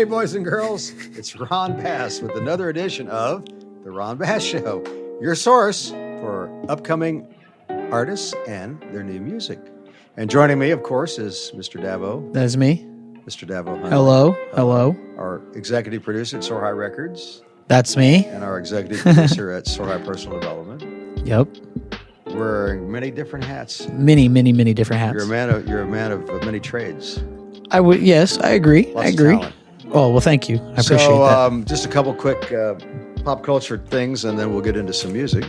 Hey, boys and girls, it's Ron Bass with another edition of The Ron Bass Show, your source for upcoming artists and their new music. And joining me, of course, is Mr. Davo. That is me. Mr. Davo Hunter. Hello. Our executive producer at Soar High Records. That's me. And our executive producer at Soar High Personal Development. Yep. Wearing many different hats. Many different hats. You're a man of many trades. Yes, I agree. Lots I agree. Of talent. Oh, well, thank you. I appreciate that. Just a couple quick pop culture things, and then we'll get into some music.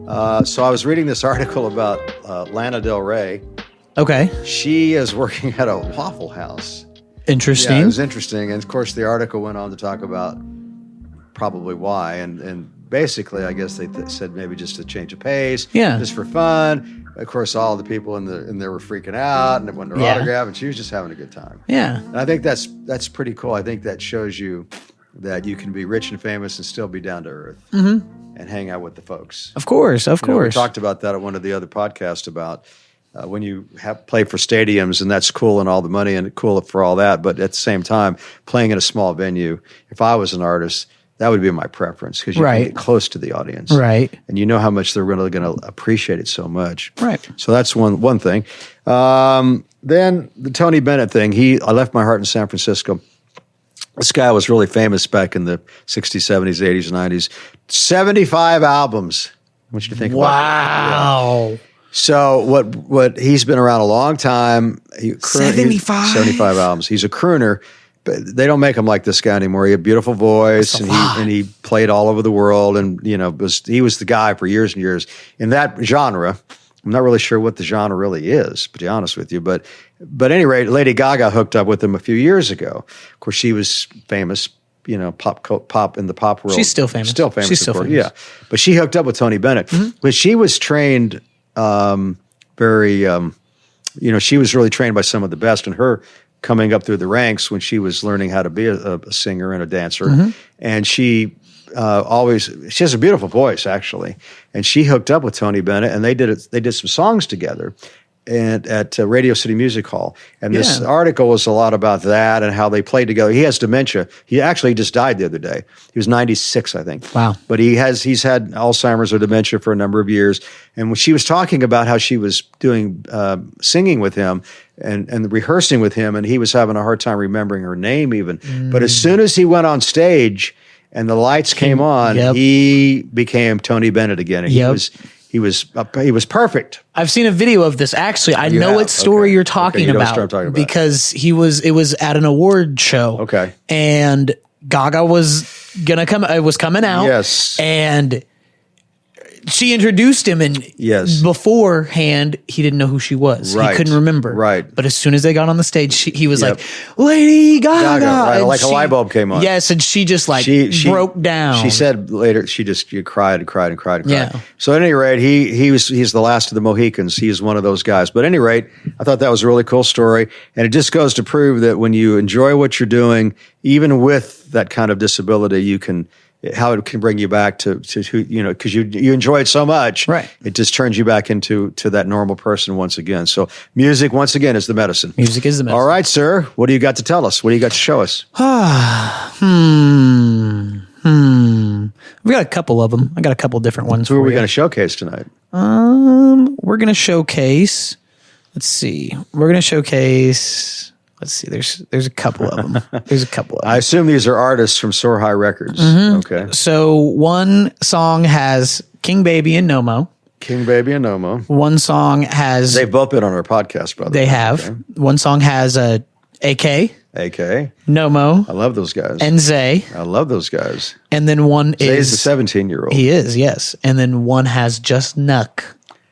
So I was reading this article about Lanna Del Rey. Okay. She is working at a Waffle House. Interesting. Yeah, it was interesting. And, of course, the article went on to talk about probably why. And basically, I guess they said maybe just a change of pace. Yeah. Just for fun. Of course, all the people in there were freaking out, and they wanted their autograph, and she was just having a good time. Yeah. And I think that's pretty cool. I think that shows you that you can be rich and famous and still be down to earth and hang out with the folks. Of course. We talked about that at one of the other podcasts about when you play for stadiums, and that's cool and all the money and cool for all that. But at the same time, playing in a small venue, if I was an artist, that would be my preference because you can get close to the audience. Right. And you know how much they're really going to appreciate it so much. Right. So that's one thing. Then the Tony Bennett thing, I left my heart in San Francisco. This guy was really famous back in the 60s, 70s, 80s, and 90s. 75 albums. I want you to think about that. Wow. Yeah. So what he's been around a long time. 75? 75 albums. He's a crooner. But they don't make him like this guy anymore. He had a beautiful voice, and he played all over the world, and he was the guy for years and years in that genre. I'm not really sure what the genre really is, to be honest with you. But at any rate, Lady Gaga hooked up with him a few years ago. Of course, she was famous, pop in the pop world. She's still famous. She's still famous. Yeah, but she hooked up with Tony Bennett. But she was trained she was really trained by some of the best, and her coming up through the ranks when she was learning how to be a singer and a dancer. And she has a beautiful voice, actually. And she hooked up with Tony Bennett, and they did some songs together at Radio City Music Hall. And this article was a lot about that and how they played together. He has dementia. He actually just died the other day. He was 96, I think. Wow. But he's had Alzheimer's or dementia for a number of years. And when she was talking about how she was doing singing with him and rehearsing with him, and he was having a hard time remembering her name even. But as soon as he went on stage and the lights came on, he became Tony Bennett again. And he was perfect. I've seen a video of this. Actually, I know what story you're talking about because it was at an award show. Okay. And Gaga was coming out. Yes. And she introduced him, and beforehand, he didn't know who she was. Right. He couldn't remember. Right. But as soon as they got on the stage, he was like, Lady Gaga. Right. Like a light bulb came on. Yes, and she just she broke down. She said later, she cried and cried and cried and cried. Yeah. So at any rate, he's the last of the Mohicans. He's one of those guys. But at any rate, I thought that was a really cool story. And it just goes to prove that when you enjoy what you're doing, even with that kind of disability, how it can bring you back to who, because you enjoy it so much, right? It just turns you back into that normal person once again. So music, once again, is the medicine. Music is the medicine. All right, sir. What do you got to tell us? What do you got to show us? We got a couple of them. I got a couple different ones. Who are we going to showcase tonight? We're going to showcase. Let's see. We're going to showcase. Let's see. There's a couple of them. I assume these are artists from Soar High Records. Okay. So one song has King Baby and Nomo. One song has. They've both been on our podcast, brother. They have. Okay. One song has AK. Nomo. I love those guys. And Zay. I love those guys. And then one Zay's the 17-year-old. He is, yes. And then one has just Nuck.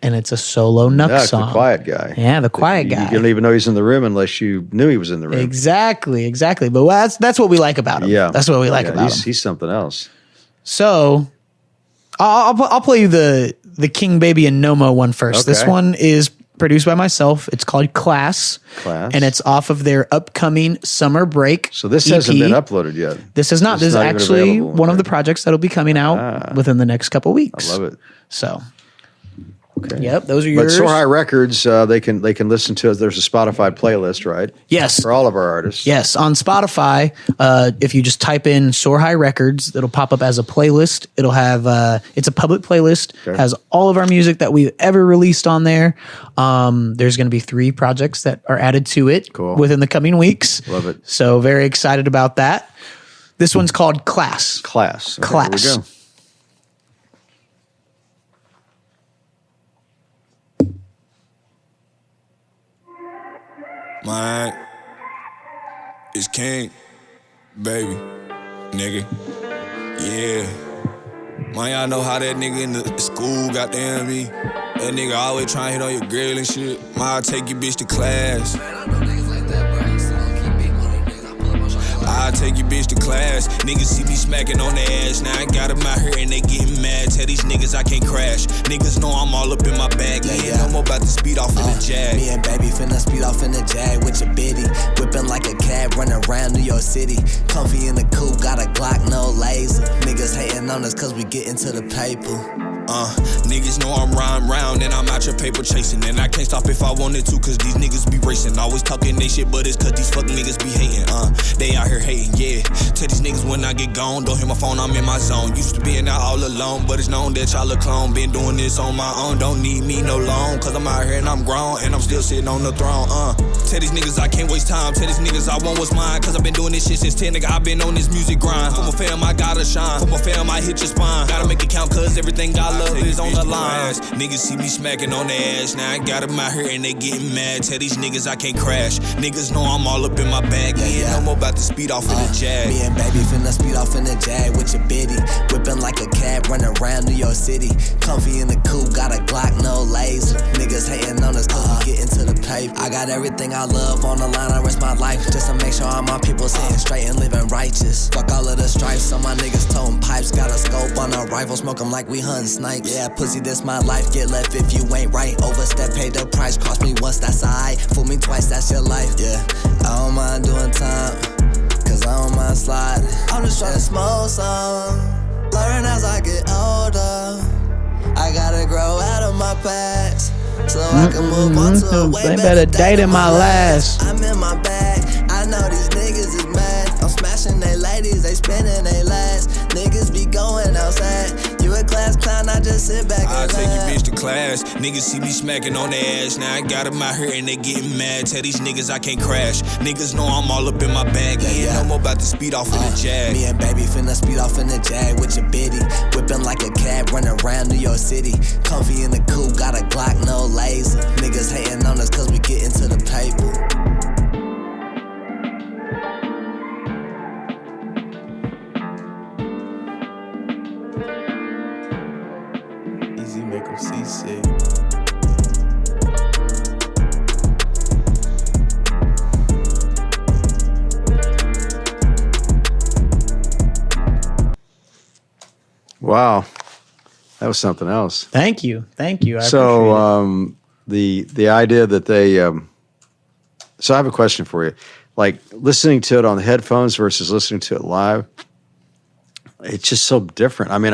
And it's a solo Nuck song. The quiet guy. Yeah, the quiet guy. You didn't even know he's in the room unless you knew he was in the room. Exactly. But that's what we like about him. Yeah. That's what we like about him. He's something else. So I'll play you the King Baby and Nomo one first. Okay. This one is produced by myself. It's called Class. And it's off of their upcoming Summer Break So this EP. Hasn't been uploaded yet. This is not. This is actually one of the projects that'll be coming out within the next couple weeks. I love it. So Okay. Yep, those are yours. But Soar High Records, they can listen to it. There's a Spotify playlist, right? Yes. For all of our artists. Yes, on Spotify, if you just type in Soar High Records, it'll pop up as a playlist. It'll have it's a public playlist. Okay. Has all of our music that we've ever released on there. There's going to be 3 projects that are added to it within the coming weeks. Love it. So very excited about that. This one's called Class. Class. Okay, Class. Here we go. Man, it's King, baby, nigga, yeah. Man, y'all know how that nigga in the school goddamn me. That nigga always trying to hit on your girl and shit. Man, I'll take your bitch to class. I'll take your bitch to class. Niggas see me smacking on their ass. Now I got them out here and they getting mad. Tell these niggas I can't crash. Niggas know I'm all up in my bag. Yeah, no more about to speed off in the Jag. Me and baby finna speed off in the Jag with your bitty. Whipping like a cab, running around New York City. Comfy in the coupe, got a Glock, no laser. Niggas hating on us cause we get into the paper. Niggas know I'm riding round and I'm out your paper chasing. And I can't stop if I wanted to cause these niggas be racing. Always talking they shit but it's cause these fucking niggas be hating. They out here hating, yeah. Tell these niggas when I get gone, don't hear my phone, I'm in my zone. Used to being out all alone, but it's known that y'all a clone. Been doing this on my own, don't need me no loan. Cause I'm out here and I'm grown and I'm still sitting on the throne. Tell these niggas I can't waste time. Tell these niggas I want what's mine. Cause I've been doing this shit since 10, nigga. I've been on this music grind. For my fam, I gotta shine. For my fam, I hit your spine. Gotta make it count cause everything I love is on the line. Niggas see me smacking on their ass. Now I got them out here and they getting mad. Tell these niggas I can't crash. Niggas know I'm all up in my bag. Yeah, no more about to speed off in the Jag. Me and baby finna speed off in the Jag with your bitty. Whipping like a cab, running around New York City. Comfy in the coupe, got a Glock, no laser. Niggas hating on us cause we get into the paper. I got everything I love on the line, I risk my life just to make sure all my people sitting straight and living righteous. Fuck all of the stripes on my niggas toting pipes. Got a scope on a rifle, smoke 'em like we hunting snipes. Yeah, pussy, this my life, get left if you ain't right. Overstep, pay the price, cross me once, that's alright. Fool me twice, that's your life, yeah. I don't mind doing time, cause I don't mind sliding. I'm just trying to smoke some, learn as I get older. I gotta grow out of my past, so I can move on to a way better day than my last. I'm in my bag, I know these niggas is mad. I'm smashing they ladies, they spinning they last. Niggas be going outside, you a class clown, I just sit back and I'll take your laugh. bitch to class. Niggas see me smacking on their ass. Now I got them out here and they getting mad. Tell these niggas I can't crash. Niggas know I'm all up in my bag. Yeah, no more about to speed off in the Jag. Me and baby finna speed off in the Jag with your bitty. Whipping like a cab, running around New York City. Comfy in the coupe, got a Glock, no laser. Niggas hating on us cause we get into the paper. Easy make 'em seasick. Wow. That was something else. Thank you. I appreciate the idea that they so I have a question for you. Like listening to it on the headphones versus listening to it live, it's just so different. I mean,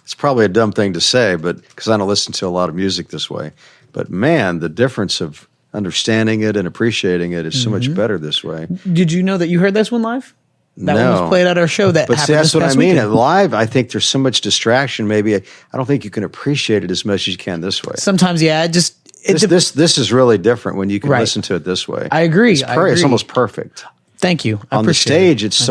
it's probably a dumb thing to say, but because I don't listen to a lot of music this way. But man, the difference of understanding it and appreciating it is so much better this way. Did you know that you heard this one live? That No. one was played at our show. But see, that's what I mean. Weekend. Live, I think there's so much distraction. Maybe I don't think you can appreciate it as much as you can this way. Sometimes, yeah, this is really different when you can Right. listen to it this way. I agree. It's almost perfect. Thank you. I On the appreciate stage, it. it's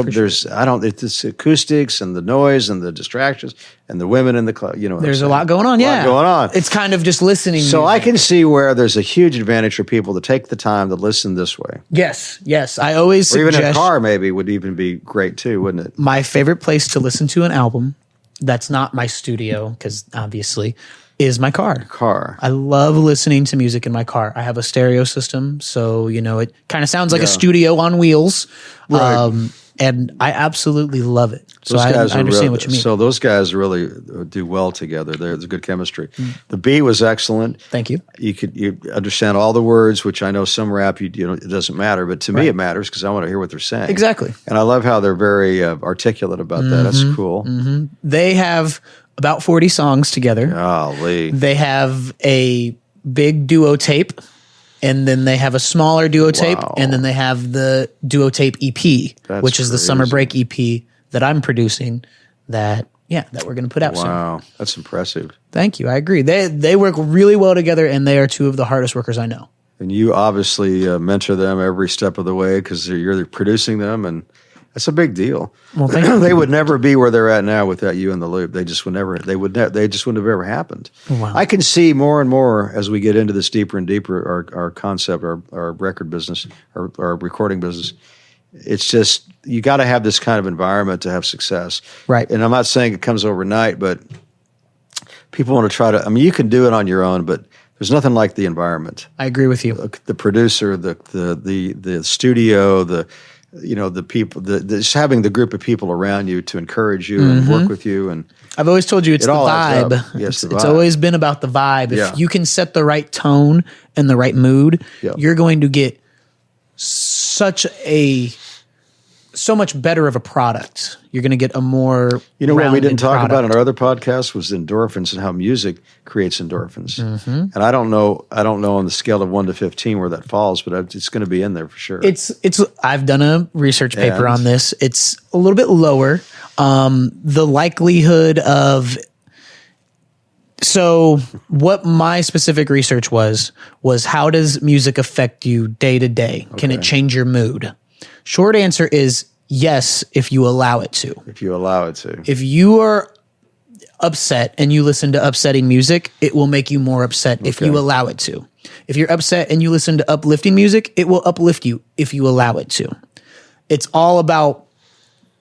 acoustics and the noise and the distractions and the women in the club. You know, what There's I'm a saying? lot going on. Yeah, going on. It's kind of just listening. So I music. can see where there's a huge advantage for people to take the time to listen this way. Yes. I always Or even suggest in a car, maybe would even be great too, wouldn't it? my favorite place to listen to an album that's not my studio, because obviously, is my car. I love listening to music in my car. I have a stereo system, so it kind of sounds like a studio on wheels. Right. And I absolutely love it. So Those I guys are understand really, what you mean. So those guys really do well together. There's good chemistry. The beat was excellent. Thank you. You understand all the words, which I know some rap it doesn't matter, but to me it matters because I want to hear what they're saying. Exactly. And I love how they're very articulate about that. That's cool. They have about 40 songs together. Golly. They have a big duo tape, and then they have a smaller duo tape, and then they have the duo tape EP, which is the summer break EP that I'm producing that we're going to put out soon. Wow, that's impressive. Thank you. I agree. They work really well together, and they are two of the hardest workers I know. And you obviously mentor them every step of the way because you're producing them, and that's a big deal. Well, thank you. They would never be where they're at now without you in the loop. They just would never. They just wouldn't have ever happened. Wow. I can see more and more as we get into this deeper and deeper. Our concept, our record business, our recording business. It's just you got to have this kind of environment to have success, right? And I'm not saying it comes overnight, but people want to try to. I mean, you can do it on your own, but there's nothing like the environment. I agree with you. The producer, the studio, the people, just having the group of people around you to encourage you and work with you. And I've always told you it's the vibe. Yes, it's always been about the vibe. If you can set the right tone and the right mood, you're going to get so much better of a product. You're going to get a more what we didn't talk product. about in our other podcast was endorphins and how music creates endorphins. And I don't know on the scale of 1 to 15 where that falls, but it's going to be in there for sure. I've done a research paper on this. It's a little bit lower. The likelihood of So what my specific research was how does music affect you day to day? Can it change your mood? Short answer is yes, if you allow it to. If you allow it to. If you are upset and you listen to upsetting music, it will make you more upset if you allow it to. If you're upset and you listen to uplifting music, it will uplift you if you allow it to. It's all about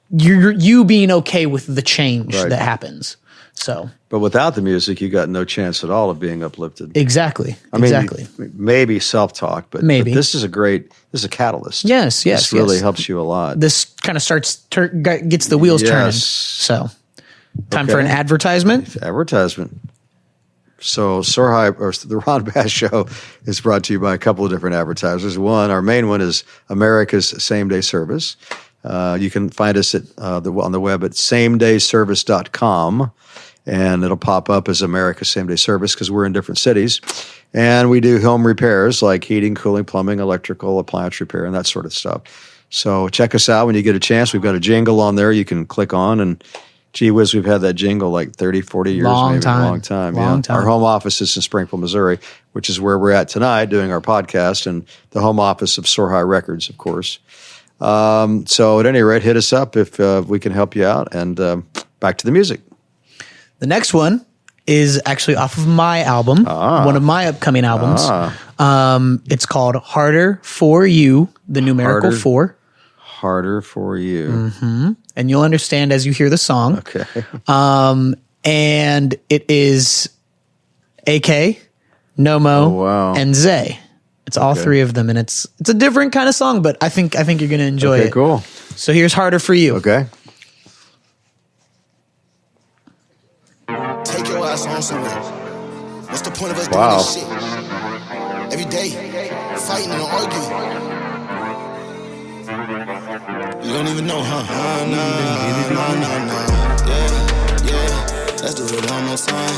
you being okay with the change that happens. So, but without the music, you got no chance at all of being uplifted. Exactly. I mean, maybe self-talk, but this is a catalyst. Yes. This really helps you a lot. This kind of gets the wheels turning. So, time for an advertisement. So, the Ron Bass Show is brought to you by a couple of different advertisers. Our main one is America's Same Day Service. You can find us on the web at samedayservice.com, and it'll pop up as America's Same Day Service because we're in different cities. And we do home repairs like heating, cooling, plumbing, electrical, appliance repair, and that sort of stuff. So check us out when you get a chance. We've got a jingle on there you can click on, and gee whiz, we've had that jingle like 30, 40 years, long time. Our home office is in Springfield, Missouri, which is where we're at tonight doing our podcast, and the home office of Soar High Records, of course. So at any rate, hit us up if we can help you out, and back to the music. The next one is actually off of my album, one of my upcoming albums. It's called Harder4U, the numerical 4. Harder4U. Mm-hmm. And you'll understand as you hear the song. Okay. And it is AK, Nomo, and Zay. It's all three of them, and it's a different kind of song, but I think you're going to enjoy it. Okay, cool. So here's Harder4U. Okay. Take your ass on somewhere. What's the point of us doing this shit? Every day, fighting and arguing. You don't even know, huh? Nah. Yeah. Let's do it one more time.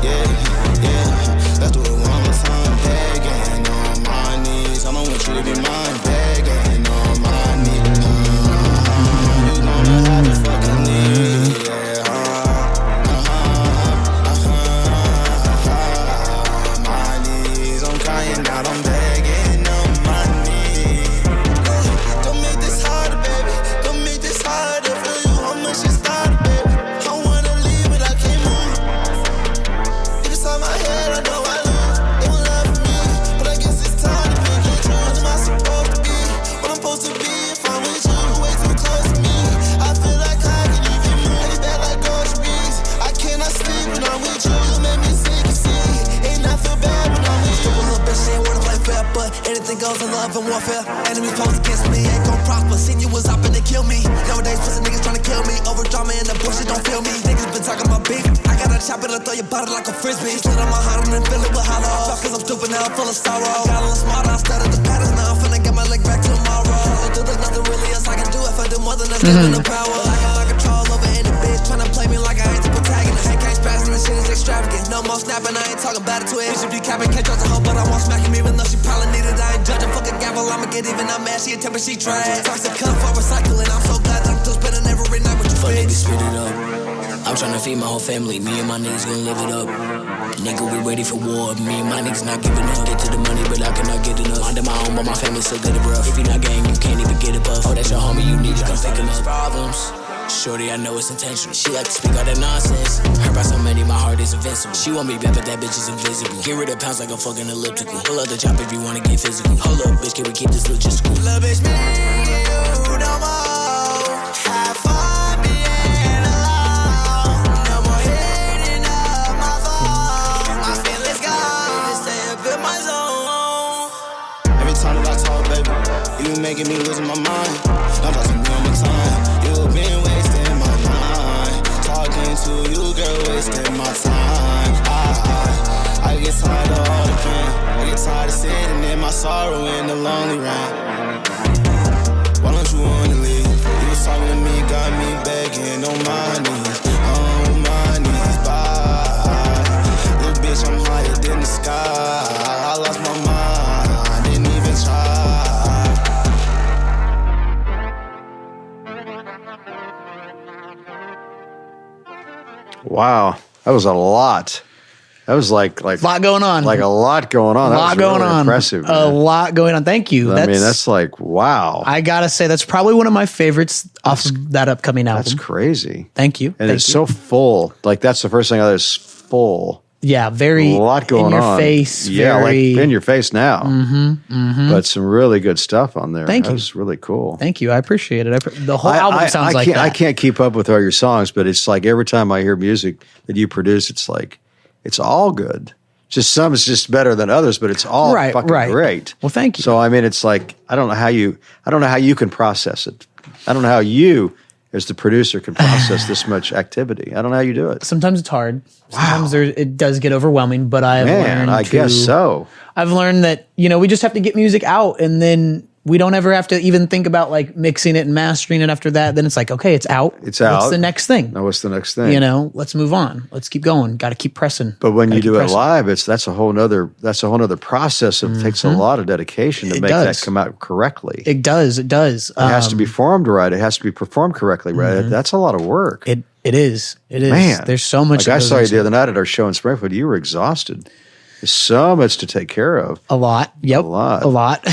Yeah. Let's do it one more time. Begging on my knees. I don't want you to be mine. Begging on my knees. You gonna have to fucking need. My knees, I'm crying out, I'm begging on my knees. Don't make this harder, baby. Don't make this harder for you. How much it started, baby. I wanna leave, but I can't move. Deep inside my head, I know I lose. They won't love me, but I guess it's time to pick and choose. Am I supposed to be what I'm supposed to be if I'm with you? Way too close to me. I feel like I can even move. It's bad like ghost bees. I cannot sleep when I'm with you. You make me sick and see. Ain't I feel bad when I'm with you. A little bitch ain't word of life fair, but anything goes in love and warfare. Enemies posed against me, ain't gon' prosper. Seen you was up and they kill me. Nowadays, pussy niggas tryna kill me. Over drama and the bullshit don't feel me. Niggas been talking about beef. I got a chop it and throw your body like a frisbee. Slid on my heart and fill it with hollow. Fuck cause I'm stupid now, I'm full of sorrow. Got a little smarter, I studied the patterns now. I'm finna get my leg back tomorrow. There's nothing really else I can do if I do more than that's given the power. I got control over any bitch tryna play me like I ain't the protagonist. I can't spaz spaceship decapping, can't trust a hoe, but I won't smack him even though she probably needed. I ain't judging, fucking gavel, I'ma get even. I'm mad, she a temper, she trash. Toxic cup for recycling, I'm so glad that I'm still spending every night with you. Fuck niggas, spit it up. I'm tryna feed my whole family, me and my niggas gon' live it up. Nigga, we ready for war. Me and my niggas not giving up. Get to the money, but I cannot get enough. Under my own, but my family still good at rough. If you not gang, you can't even get a buff. Oh, that's your homie, you need to come think of problems. Shorty, I know it's intentional. She like to speak all that nonsense. Heard by so many, my heart is invincible. She want me back, but that bitch is invisible. Get rid of pounds like a fucking elliptical. Pull up the chop if you wanna get physical. Hold up, bitch, can we keep this logistical? Love bitch, me, you no more. Have fun being alone. No more hitting up my phone. My feelings gone. Stay up in my zone. Every time that I talk, baby, you making me lose my mind. Don't talk to me on my time. You've been wasting my time. Talking to you, girl, wasting my time. I get tired of all the pain. I get tired of sitting in my sorrow in the lonely rain. Why don't you wanna leave? You was talking to me, got me begging on my knees. On my knees, bye. Little bitch, I'm higher than the sky. I lost my mind, I didn't even try. Wow, that was a lot. That was like a lot going on. Like a lot going on. A lot going on. Impressive. Man. A lot going on. Thank you. I mean, that's like wow. I gotta say, that's probably one of my favorites off of that upcoming album. That's crazy. Thank you. And it's so full. Like that's the first thing I thought is full. Yeah, very a lot going in your on. face. Yeah, very, like in your face now. But some really good stuff on there. Thank you. That was really cool. Thank you. I appreciate it. The whole album sounds like that. I can't keep up with all your songs, but it's like every time I hear music that you produce, it's like it's all good. Just some is just better than others, but it's all fucking great. Well, thank you. So I mean, it's like I don't know how you can process it. I don't know how you, as the producer, can process this much activity. I don't know how you do it. Sometimes it's hard. Sometimes it does get overwhelming. But I've learned. I guess so. I've learned that we just have to get music out, and then we don't ever have to even think about like mixing it and mastering it after that. Then it's like, okay, it's out. It's out. What's the next thing? Now, what's the next thing? Let's move on. Let's keep going. Got to keep pressing. But when you do it live, that's a whole nother process. It takes a lot of dedication to make that come out correctly. It does. It does. It has to be formed right. It has to be performed correctly right. That's a lot of work. It is. It is. Man, there's so much. Like I saw you the other night at our show in Springfield. You were exhausted. There's so much to take care of. A lot. Yep. A lot.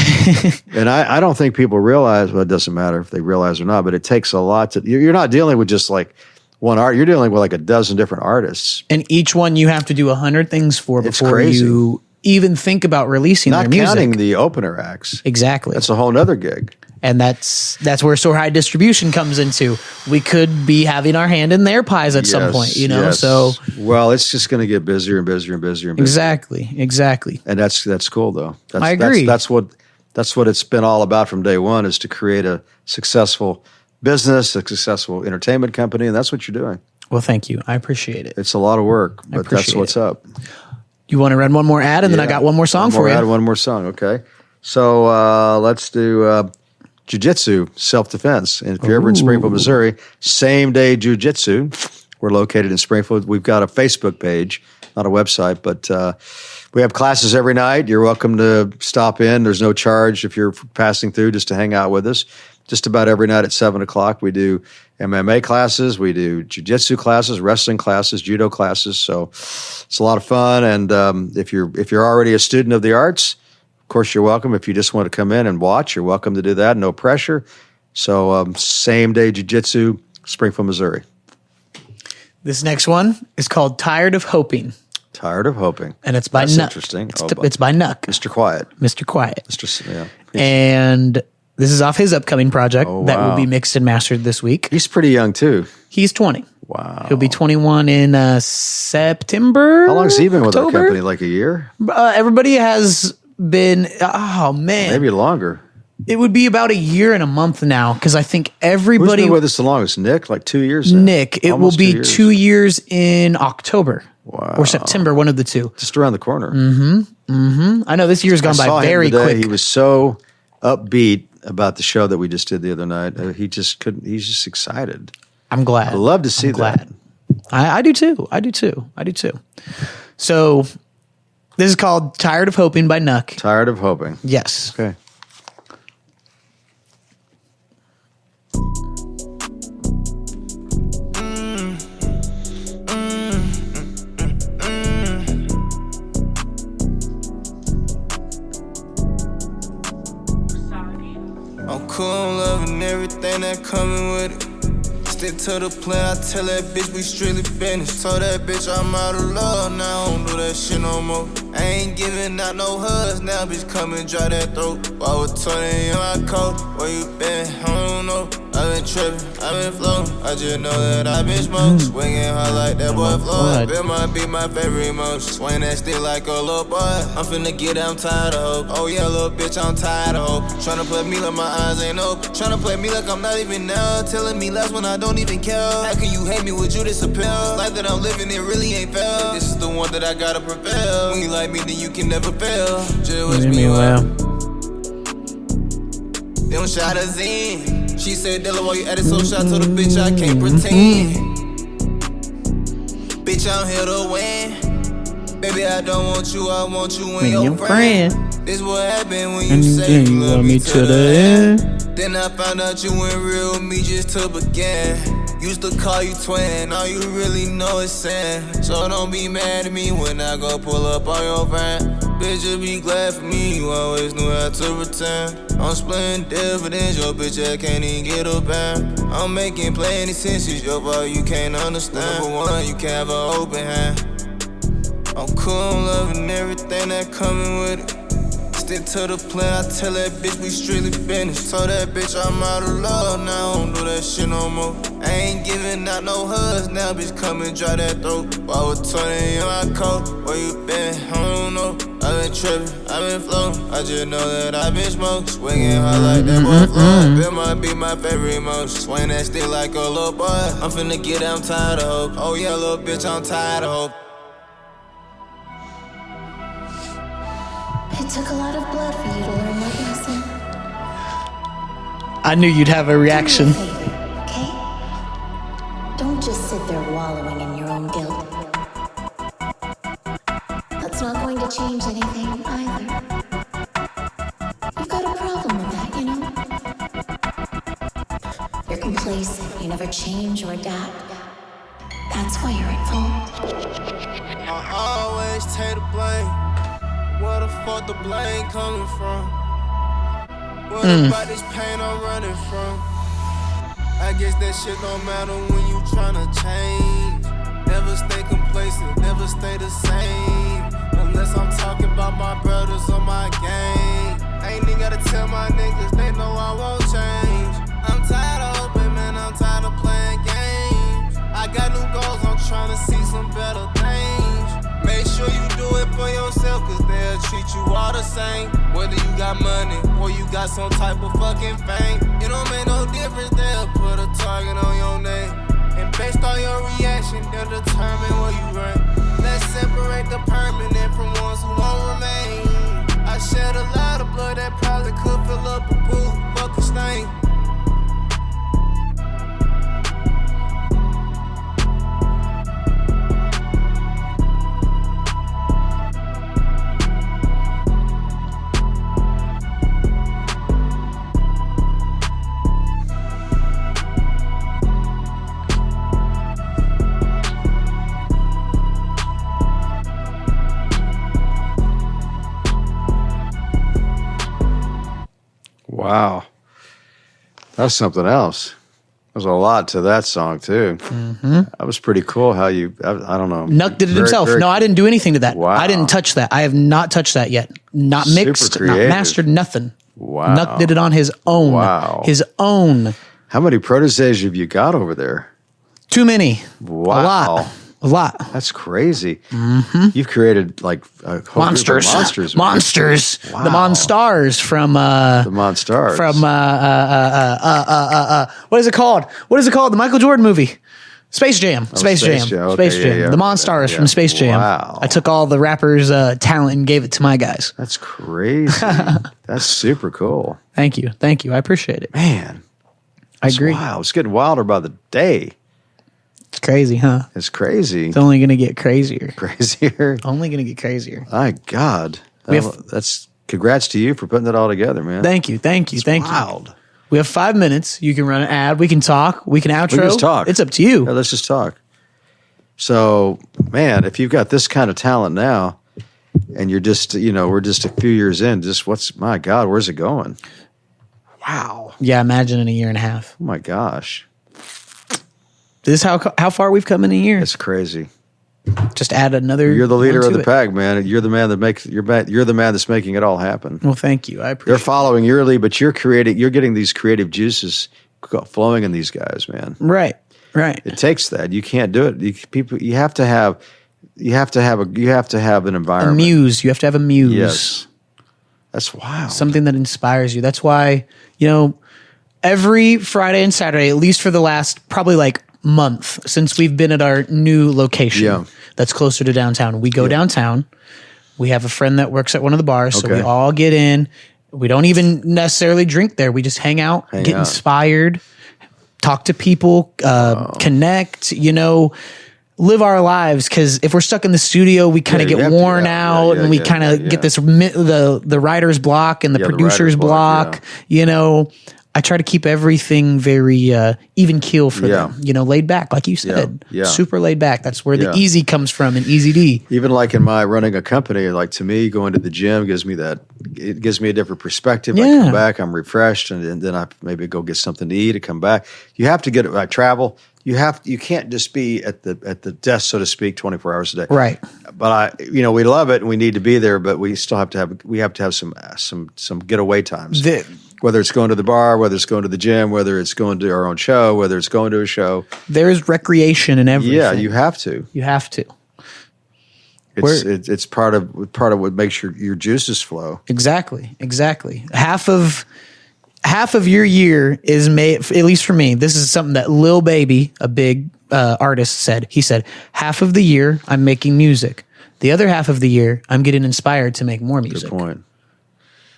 And I don't think people realize, well, it doesn't matter if they realize or not, but it takes a lot to, you're not dealing with just like one art. You're dealing with like a dozen different artists. And each one you have to do 100 things for before you even think about releasing their music. Not counting the opener acts. Exactly. That's a whole nother gig. And that's where Soar High Distribution comes into. We could be having our hand in their pies at some point, Yes. So well, it's just going to get busier and busier and busier and busier. Exactly. And that's cool though. I agree. That's what it's been all about from day one, is to create a successful business, a successful entertainment company, and that's what you're doing. Well, thank you. I appreciate it. It's a lot of work, but that's what's up. You want to run one more ad, and then I got one more song for you. One more song, okay. So let's do Jiu-Jitsu self-defense. And if you're ever in Springfield, Missouri, same-day Jiu-Jitsu. We're located in Springfield. We've got a Facebook page, not a website, but we have classes every night. You're welcome to stop in. There's no charge if you're passing through just to hang out with us. Just about every night at 7 o'clock, we do MMA classes, we do jiu-jitsu classes, wrestling classes, judo classes. So it's a lot of fun. And if you're already a student of the arts, of course, you're welcome. If you just want to come in and watch, you're welcome to do that. No pressure. So same-day jiu-jitsu, Springfield, Missouri. This next one is called Tired of Hoping. Tired of Hoping. And it's by Nuck. That's interesting. It's by Nuck. Mr. Quiet. Mr. Quiet. Yeah. And this is off his upcoming project that will be mixed and mastered this week. He's pretty young, too. He's 20. Wow. He'll be 21 in September. How long has he been with our company? Like a year? Everybody has been, oh man. Maybe longer. It would be about a year and a month now, because I think everybody. Who's been with us the longest? Nick? Like 2 years now? Nick. It will be 2 years in October. Wow. Or September, one of the two. Just around the corner. I know this year's gone by very quick. He was so upbeat about the show that we just did the other night. He just couldn't. He's just excited. I'm glad. I love to see that. I do too. I do too. So This is called Tired of Hoping by Nuck. Tired of Hoping. Yes. Okay. I'm cool, I'm loving everything that coming with it. Stick to the plan, I tell that bitch we strictly business. Told that bitch I'm out of love, now I don't do that shit no more. I ain't giving out no hugs, now bitch come and dry that throat. Why was Tony in my coat? Where you been? I don't know. I been tripping, I been floating. I just know that I been smoking. Swinging hard like that boy Floyd. It might be my favorite emotion. Swing that stick like a little boy. I'm finna get out, I'm tired of hope. Oh yeah, little bitch, I'm tired of hope. Tryna play me like my eyes ain't open. Tryna play me like I'm not even now. Telling me less when I don't even care. How can you hate me? Would you disappear? This life that I'm living, it really ain't fair. This is the one that I gotta prepare. When you like me, then you can never fail. Just wish me well. Them shot us in. She said, Della, why you added so shot to the bitch? I can't pretend. Bitch, I'm here to win. Baby, I don't want you, I want you and your friend. This what happened when you say you love me to the end. Then I found out you ain't real with me just to begin. Used to call you twin, all you really know is sin. So don't be mad at me when I go pull up on your friend. Bitch, just be glad for me, you always knew how to pretend. I'm splitting dividends, your bitch I can't even get a band. I'm making plenty sense, it's your fault, you can't understand. Number one, you can't have an open hand. I'm cool, I'm loving everything that coming with it. Stick to the plan, I tell that bitch we strictly business. Told that bitch I'm out of love, now I don't do that shit no more. I ain't giving out no hugs, now bitch come and dry that throat. Why was Tony in my coat? Where you been? I don't know. I been tripping, I been floating. I just know that I been smoking. Swinging hard like that boy Floyd. It might be my favorite emotion. Swing that stick like a little boy. I'm finna get out, I'm tired of hope. Oh yeah, little bitch, I'm tired of hope. It took a lot of blood for you to learn that lesson. I knew you'd have a reaction. Do me a favor, okay? Don't just sit there wallowing in your own guilt. That's not going to change anything either. You've got a problem with that, you know? You're complacent, you never change or adapt. That's why you're at fault. I always take the blame. Where the fuck the blame coming from? What about this pain I'm running from? I guess that shit don't matter when you tryna change. Never stay complacent, never stay the same. Unless I'm talking about my brothers or my gang. I ain't even gotta tell my niggas, they know I won't change. I'm tired of hoping, man, I'm tired of playing games. I got new goals, I'm tryna see some better things. Make sure you do it for yourself, cause they'll treat you all the same. Whether you got money or you got some type of fucking fame, it don't make no difference, they'll put a target on your name. And based on your reaction, they'll determine where you rank. Let's separate the permanent from ones who won't remain. I shed a lot of blood that probably could fill up a pool, fuck a stain. Wow. That's something else. There's a lot to that song, too. That was pretty cool how you, I don't know. Nuck did it himself. No, I didn't do anything to that. Wow. I didn't touch that. I have not touched that yet. Not mixed, not mastered, nothing. Wow. Nuck did it on his own. Wow. His own. How many proteges have you got over there? Too many. Wow. A lot. That's crazy. You've created like a whole Monsters. group of monsters. Monsters. Wow. The Monstars from The Monstars. from what is it called? What is it called? The Michael Jordan movie. Space Jam. Space Jam. Okay, Space Jam. yeah. The Monstars from Space Jam. Wow. I took all the rappers' talent and gave it to my guys. That's crazy. That's super cool. Thank you. Thank you. I appreciate it. Man. I agree. Wow. It's getting wilder by the day. It's crazy, huh? It's crazy. It's only going to get crazier. Crazier. Only going to get crazier. My God. That's congrats to you for putting it all together, man. Thank you. Wild. We have 5 minutes. You can run an ad. We can talk. We can outro. We can just talk. It's up to you. Yeah, let's just talk. So, man, if you've got this kind of talent now, and you're just, we're just a few years in, my God, where's it going? Wow. Yeah, imagine in a year and a half. Oh my gosh. This is how far we've come in a year. It's crazy. Just add another. You're the leader of the pack, man. You're the man you're the man that's making it all happen. Well, thank you. I appreciate They're following your lead, but you're getting these creative juices flowing in these guys, man. Right. It takes that. You can't do it. You have to have an environment. A muse. You have to have a muse. Yes. That's wild. Something that inspires you. That's why, every Friday and Saturday, at least for the last probably like month since we've been at our new location that's closer to downtown, we go downtown. We have a friend that works at one of the bars, so we all get in. We don't even necessarily drink there. We just hang out, get inspired, talk to people, connect, live our lives. Because if we're stuck in the studio, we kind of get worn out, and we kind of get this the writer's block and the producer's block. I try to keep everything very even keel for them. Laid back, like you said. Super laid back. That's where the easy comes from, and easy D. Even like in my running a company, like to me, going to the gym gives me a different perspective. I come back, I'm refreshed, and then I maybe go get something to eat and come back. You have to I travel. You can't just be at the desk, so to speak, 24 hours a day. Right. But we love it and we need to be there, but we still have to have some getaway times. Whether it's going to the bar, whether it's going to the gym, whether it's going to our own show, whether it's going to a show. There's recreation in everything. Yeah, you have to. You have to. It's part of what makes your juices flow. Exactly. Half of your year is made, at least for me, this is something that Lil Baby, a big artist, said. He said, half of the year I'm making music. The other half of the year I'm getting inspired to make more music. Good point.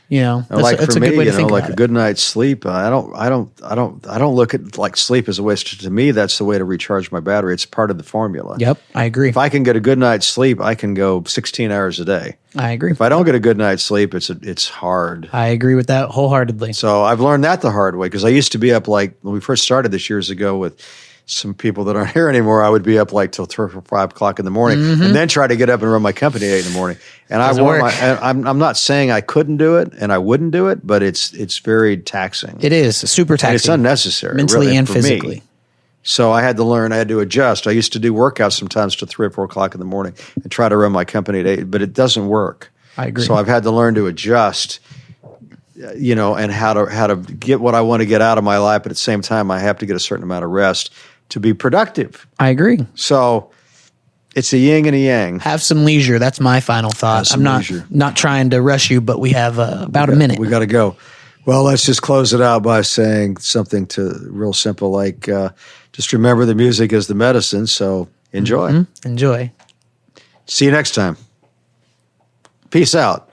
That's a good way to think about a good night's sleep. I don't look at like sleep as a waste. To me, that's the way to recharge my battery. It's part of the formula. Yep, I agree. If I can get a good night's sleep, I can go 16 hours a day. I agree. If I don't get a good night's sleep, it's hard. I agree with that wholeheartedly. So I've learned that the hard way because I used to be up like when we first started this years ago with some people that aren't here anymore. I would be up like till 3 or 5 o'clock in the morning, and then try to get up and run my company at 8 in the morning. And I'm not saying I couldn't do it and I wouldn't do it, but it's very taxing. It is super taxing. And it's unnecessary, mentally really, and for physically. Me. So I had to learn. I had to adjust. I used to do workouts sometimes to 3 or 4 o'clock in the morning and try to run my company at 8, but it doesn't work. I agree. So I've had to learn to adjust. And how to get what I want to get out of my life, but at the same time, I have to get a certain amount of rest to be productive. I agree. So it's a yin and a yang. Have some leisure. That's my final thought. I'm not trying to rush you, but we have about a minute. We got to go. Well, let's just close it out by saying something real simple like just remember the music is the medicine, so enjoy. Enjoy. See you next time. Peace out.